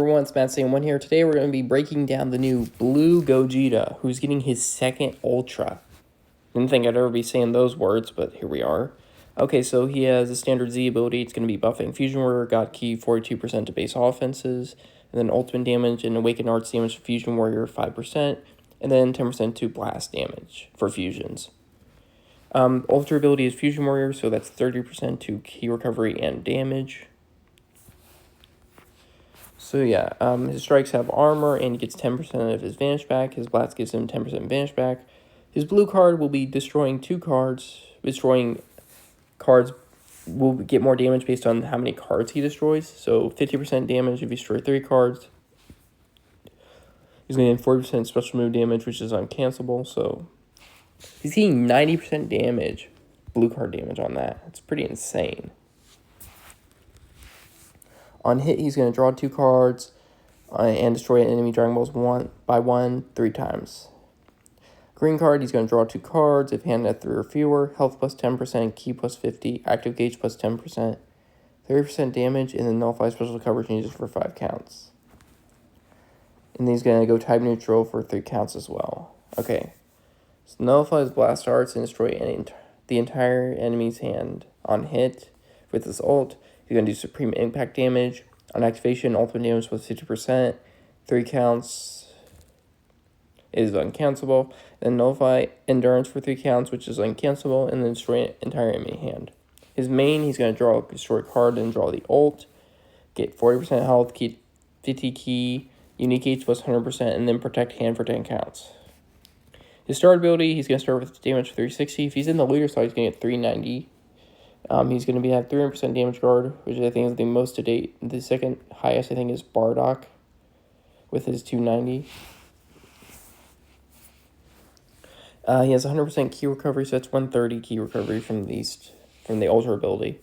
Everyone, it's Matt saying one here. Today we're going to be breaking down the new blue Gogeta, who's getting his second Ultra. Didn't think I'd ever be saying those words, but here we are. Okay, so he has a standard Z ability. It's going to be buffing Fusion Warrior, God Key, 42% to base offenses, and then ultimate damage and Awakened Arts damage to Fusion Warrior, 5%, and then 10% to blast damage for fusions. Ultra ability is Fusion Warrior, so that's 30% to key recovery and damage. So yeah, his strikes have armor, and he gets 10% of his vanish back. His blast gives him 10% vanish back. His blue card will be destroying 2 cards. Destroying cards will get more damage based on how many cards he destroys. So 50% damage if you destroy 3 cards. He's going to get 40% special move damage, which is uncancelable. So he's getting 90% damage, blue card damage on that. It's pretty insane. On hit, he's going to draw 2 cards and destroy an enemy Dragon Balls 3 times. Green card, he's going to draw 2 cards if handed at 3 or fewer. Health plus 10%, key plus 50, active gauge plus 10%, 30% damage, and then nullify special cover changes for 5 counts. And then he's going to go type neutral for 3 counts as well. Okay. So nullifies blast arts and destroy the entire enemy's hand on hit with his ult. He's going to do supreme impact damage. On activation, ultimate damage with 50%. 3 counts is uncancelable. Then nullify endurance for 3 counts, which is uncancelable. And then destroy an entire enemy hand. His main, he's going to destroy a card and draw the ult. Get 40% health, keep 50 key, unique H plus 100%, and then protect hand for 10 counts. His start ability, he's going to start with damage 360. If he's in the leader side, he's going to get 390. He's going to have 300% damage guard, which I think is the most to date. The second highest, I think, is Bardock with his 290. He has 100% key recovery, so that's 130 key recovery from the Ultra ability.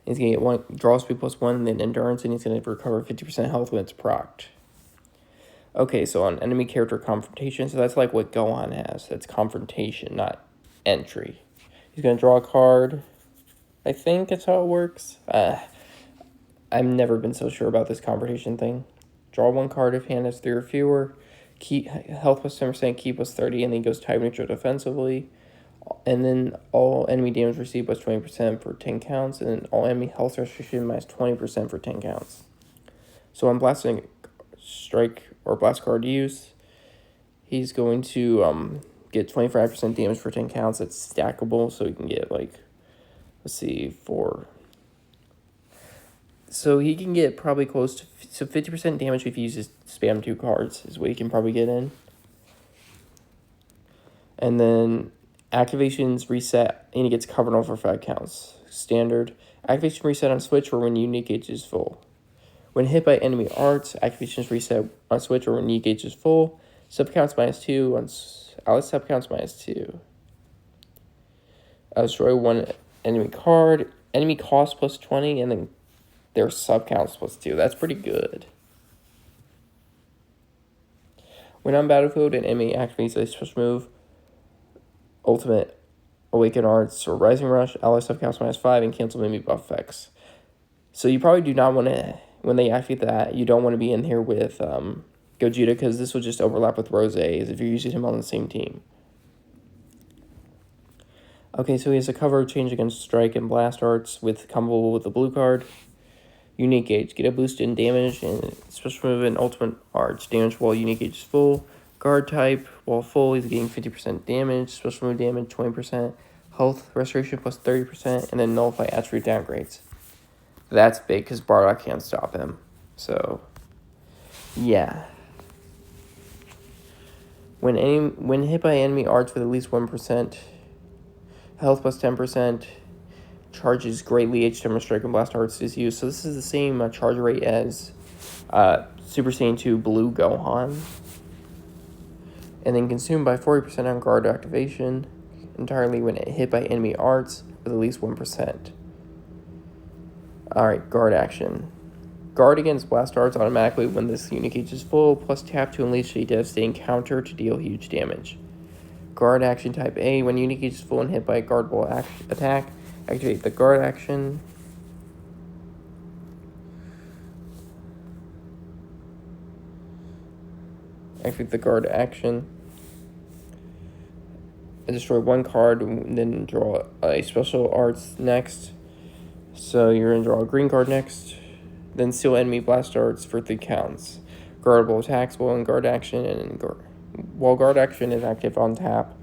And he's going to get draw speed plus 1, and then endurance, and he's going to recover 50% health when it's procced. Okay, so on enemy character confrontation, so that's like what Gohan has. That's confrontation, not entry. He's going to draw a card. I think that's how it works. I've never been so sure about this confrontation thing. Draw 1 card if hand has 3 or fewer. Health plus 10%, key plus 30, and then he goes type neutral defensively. And then all enemy damage received plus 20% for 10 counts, and then all enemy health restriction minus 20% for 10 counts. So on blasting strike or blast card use, he's going to get 25% damage for 10 counts. That's stackable, so he can get like, let's see, 4. So he can get probably close to 50% damage if he uses spam 2 cards is what he can probably get in. And then activations reset, and he gets covered on for 5 counts. Standard. Activation reset on switch or when unique gauge is full. When hit by enemy arts, activations reset on switch or when unique gauge is full. Subcounts -2 on ally subcounts -2. Destroy 1 enemy card. Enemy cost plus 20, and then their subcounts plus 2. That's pretty good. When on battlefield, an enemy activates a special move, ultimate, awaken arts, or rising rush, ally subcounts -5, and cancel enemy buff effects. So you probably do not want to, when they activate that, you don't want to be in here with Gogeta, because this will just overlap with Rose if you're using him on the same team. Okay, so he has a cover change against strike and blast arts with comboable with the blue card. Unique gauge, get a boost in damage and special move and ultimate arts. Damage while unique gauge is full. Guard type, while full, he's getting 50% damage. Special move damage, 20%. Health restoration plus 30%. And then nullify attribute downgrades. That's big because Bardock can't stop him. So, yeah. When hit by enemy arts with at least 1%, health plus 10%, charges greatly each time a strike and blast arts is used. So this is the same charge rate as Super Saiyan 2 Blue Gohan. And then consumed by 40% on guard activation entirely when hit by enemy arts with at least 1%. Alright, guard action. Guard against blast arts automatically when this unique gauge is full, plus tap to unleash a devastating counter to deal huge damage. Guard action type A, when unique gauge is full and hit by a guardable attack, activate the guard action. activate the guard action. I destroy one card, and then draw a special arts next. So you're going to draw a green card next. Then seal enemy blast darts for 3 counts. Guardable attacks while in guard action, and while guard action is active on tap,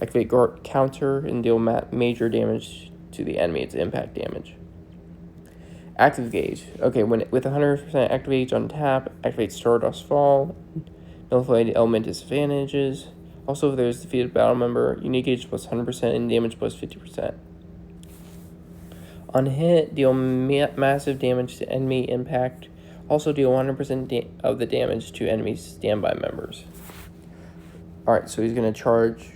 activate guard counter and deal major damage to the enemy. It's impact damage. Active gauge. Okay, when with 100% active gauge on tap, activate Stardust Fall. Nullify element disadvantages. Also, if there's defeated battle member, unique gauge plus 100% and damage plus 50%. On hit, deal massive damage to enemy impact. Also, deal 100% of the damage to enemy standby members. Alright, so he's going to charge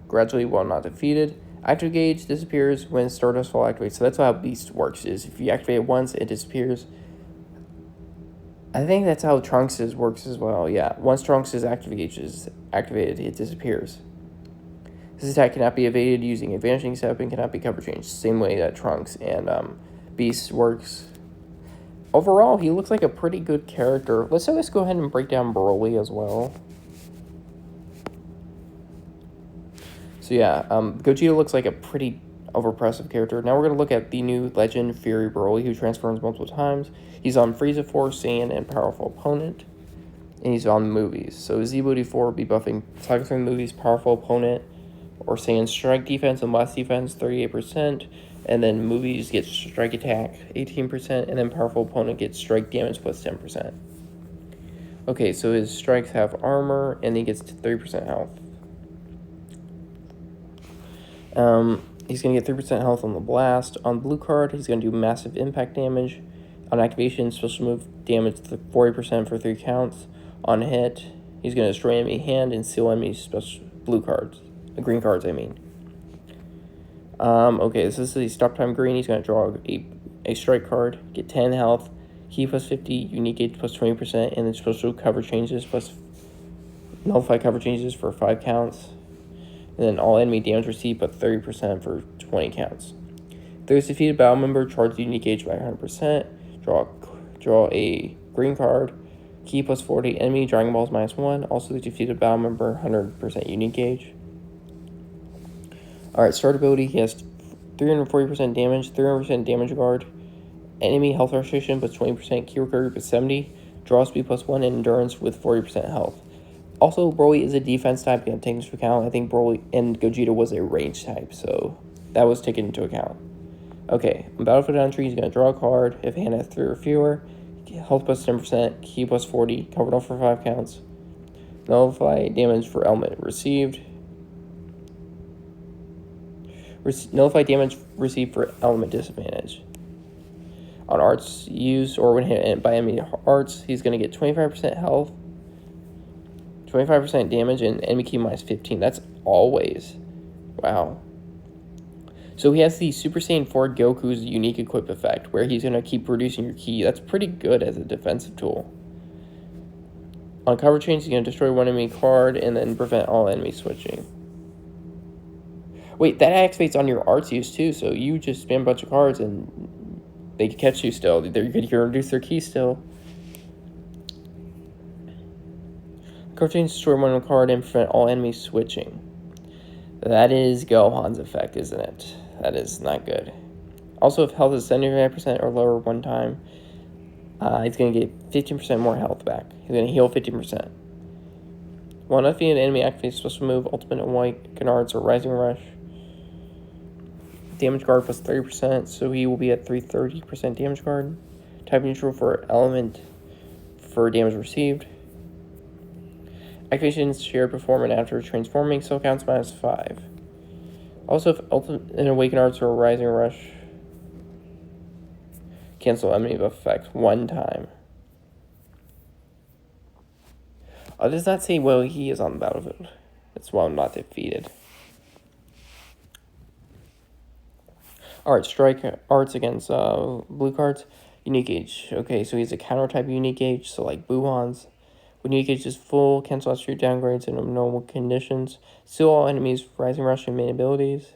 gradually while not defeated. Active gauge disappears when Stardust Fall activates. So that's how Beast works, is if you activate it once, it disappears. I think that's how Trunks' works as well. Yeah, once Trunks' active gauge is activated, it disappears. This attack cannot be evaded using a vanishing step and cannot be cover changed. Same way that Trunks and Beast works. Overall, he looks like a pretty good character. Let's go ahead and break down Broly as well. So yeah, Gogeta looks like a pretty overpressive character. Now we're going to look at the new Legend Fury Broly, who transforms multiple times. He's on Frieza Force, Saiyan, and Powerful Opponent. And he's on movies. So Z-Booty 4 will be buffing Tiger Swing movies, Powerful Opponent, or Saiyan Strike Defense and Blast Defense 38%. And then movies get Strike Attack 18%. And then Powerful Opponent gets Strike Damage plus 10%. Okay, so his strikes have armor, and he gets 30% health. He's going to get 3% health on the blast. On blue card, he's going to do massive impact damage. On activation, special move damage to 40% for 3 counts. On hit, he's going to destroy enemy hand and seal enemy special blue cards. Green cards, I mean. Okay, this is the stop time green. He's going to draw a strike card, get 10 health, key plus 50, unique gauge plus 20%, and then special cover changes plus nullify cover changes for 5 counts. And then all enemy damage received but 30% for 20 counts. If there's defeated battle member, charge the unique gauge by 100%. Draw a green card. Key plus 40, enemy Dragon Balls -1. Also the defeated battle member, 100% unique gauge. Alright, start ability, he has 340% damage, 300% damage guard. Enemy health restriction plus 20%, key recovery plus 70. Draw speed plus 1, and endurance with 40% health. Also, Broly is a defense type, you have to take into account. I think Broly and Gogeta was a range type, so that was taken into account. Okay, on Battlefield entry, he's going to draw a card. If hand has 3 or fewer, health plus 10%, key plus 40, covered off for 5 counts. Nullify damage for element received. Nullify damage received for element disadvantage. On arts used or when hit by enemy arts, he's going to get 25% health, 25% damage, and enemy key minus 15. That's always. Wow. So he has the Super Saiyan 4 Goku's unique equip effect, where he's going to keep reducing your key. That's pretty good as a defensive tool. On cover change, he's going to destroy one enemy card and then prevent all enemy switching. Wait, that activates on your arts use too, so you just spam a bunch of cards and they can catch you still. You can reduce their key still. Cover change, destroy one card and prevent all enemies switching. That is Gohan's effect, isn't it? That is not good. Also, if health is 75% or lower one time, he's going to get 15% more health back. He's going to heal 50%. While not defeated enemy activates special move, Ultimate and White, Canards, or Rising Rush. Damage guard plus 30%, so he will be at 330% damage guard. Type neutral for element for damage received. Activations shared before and after transforming, so counts -5. Also, if Ultimate and Awaken Arts or Rising Rush, cancel enemy buff effect 1 time. It does not say while he is on the battlefield. That's while not defeated. Alright, strike arts against blue cards. Unique gauge. Okay, so he's a counter type unique gauge, so like Buhan's. When unique gauge is full, cancel out street downgrades in normal conditions. Seal all enemies Rising Rush and main abilities.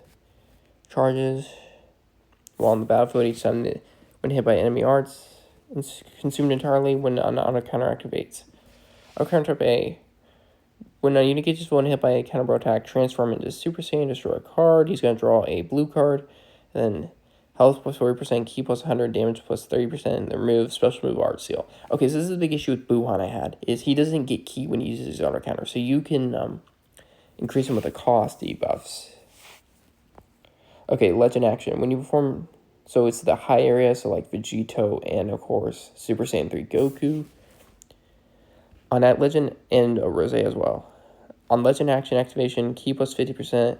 Charges. While on the battlefield, each time when hit by enemy arts. It's consumed entirely when on a counter activates. Our counter type A. when a unit gauge is full and hit by a counter attack, transform into Super Saiyan, destroy a card. He's going to draw a blue card. Then health plus 40%, ki plus 100, damage plus 30%, and then remove special move art seal. Okay, so this is the big issue with Buhan I had, is he doesn't get ki when he uses his auto counter. So you can increase him with the cost debuffs. Okay, legend action. When you perform, so it's the high area, so like Vegito and of course Super Saiyan 3 Goku. On that legend and Rose as well. On legend action activation, ki plus 50%,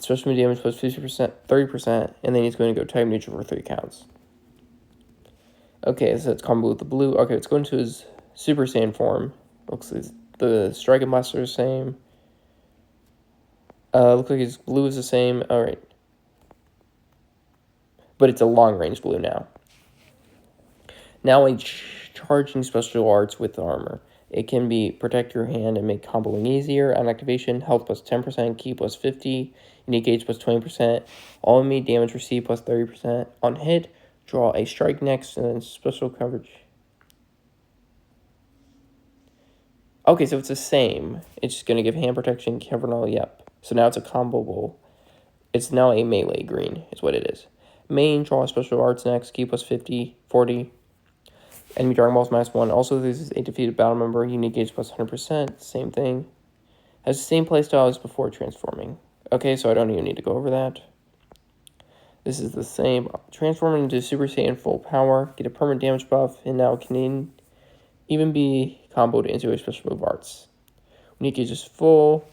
special move damage plus 50%, 30%, and then he's going to go type neutral for 3 counts. Okay, so it's combo with the blue. Okay, let's go into his Super Saiyan form. Looks like the Strike and Blaster is the same. Looks like his blue is the same. Alright. But it's a long range blue now. Now a charging special arts with armor. It can be protect your hand and make comboing easier. On activation, health plus 10%, ki plus 50, unique gauge plus 20%, all enemy damage received plus 30%. On hit, draw a strike next, and then special coverage. Okay, so it's the same. It's just going to give hand protection, cover all, yep. So now it's a comboable. It's now a melee green, is what it is. Main, draw special arts next, ki plus 50, 40. Enemy Dragon Balls -1. Also, this is a defeated battle member. Unique gauge plus 100%. Same thing. Has the same playstyle as before transforming. Okay, so I don't even need to go over that. This is the same. Transform into Super Saiyan full power. Get a permanent damage buff. And now can even be comboed into a special move arts. Unique gauge is full.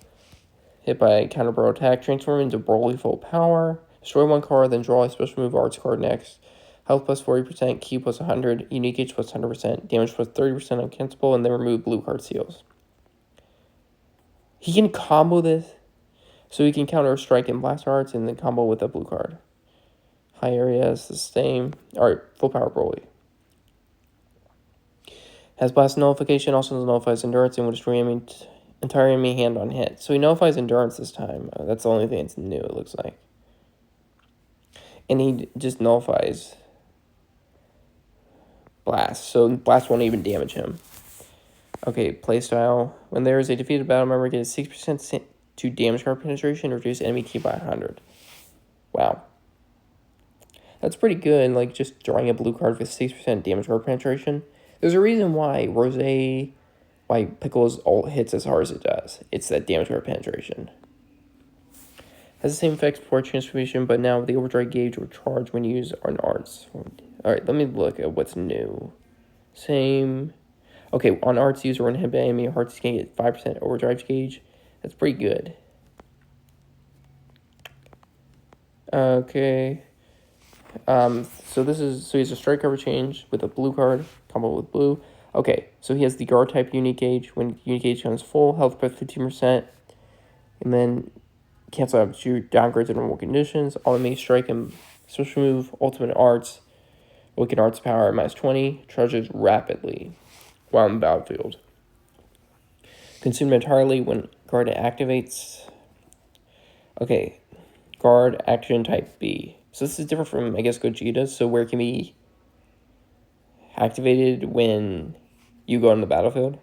Hit by a counter bro attack. Transform into Broly full power. Destroy 1 card, then draw a special move arts card next. Health plus 40%, ki plus 100, unique gauge plus 100%, damage plus 30% uncancelable, and then remove blue card seals. He can combo this, so he can counter strike and blast arts and then combo with a blue card. High area is the same. Alright, full power Broly. Has blast nullification, also nullifies endurance, and will destroy entire enemy hand on hit. So he nullifies endurance this time. That's the only thing that's new, it looks like. And he just nullifies blast, so blast won't even damage him. Okay, playstyle. When there is a defeated battle member, get a 6% to damage card penetration, reduce enemy ki by 100. Wow. That's pretty good, like just drawing a blue card with 6% damage card penetration. There's a reason why why Piccolo's ult hits as hard as it does. It's that damage card penetration. Has the same effects before transformation, but now the overdrive gauge will charge when used on arts. Alright, let me look at what's new. Same. Okay, on arts user when hit by enemy, hearts can get 5% overdrive gauge. That's pretty good. Okay. So he has a strike cover change with a blue card, combo with blue. Okay, so he has the guard type unique gauge. When unique gauge comes full, health plus 15%. And then cancel out downgrades in normal conditions. All enemy strike and special move, ultimate arts, wicked arts power -20, charges rapidly while in the battlefield. Consumed entirely when guard activates. Okay, guard action type B. So this is different from, I guess, Gogeta, so where it can be activated when you go on the battlefield.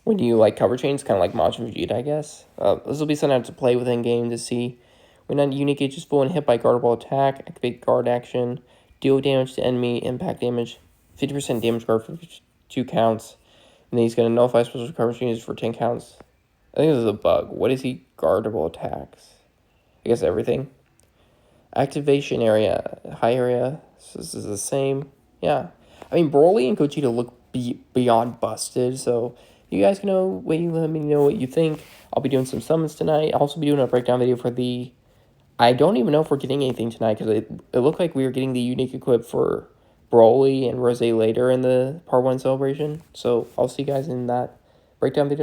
When you like cover chains, kind of like Majin Vegeta, I guess. This will be something I have to play with in game to see. When a unique gauge is full and hit by guardable attack, activate guard action, deal damage to enemy, impact damage, 50% damage guard for 2 counts, and then he's going to nullify special cover chains for 10 counts. I think this is a bug. What is he? Guardable attacks. I guess everything. Activation area, high area. So this is the same. Yeah. I mean, Broly and Gogeta look beyond busted, so you guys can let me know what you think. I'll be doing some summons tonight. I'll also be doing a breakdown video for the... I don't even know if we're getting anything tonight, because it looked like we were getting the unique equip for Broly and Rose later in the Part 1 celebration. So I'll see you guys in that breakdown video.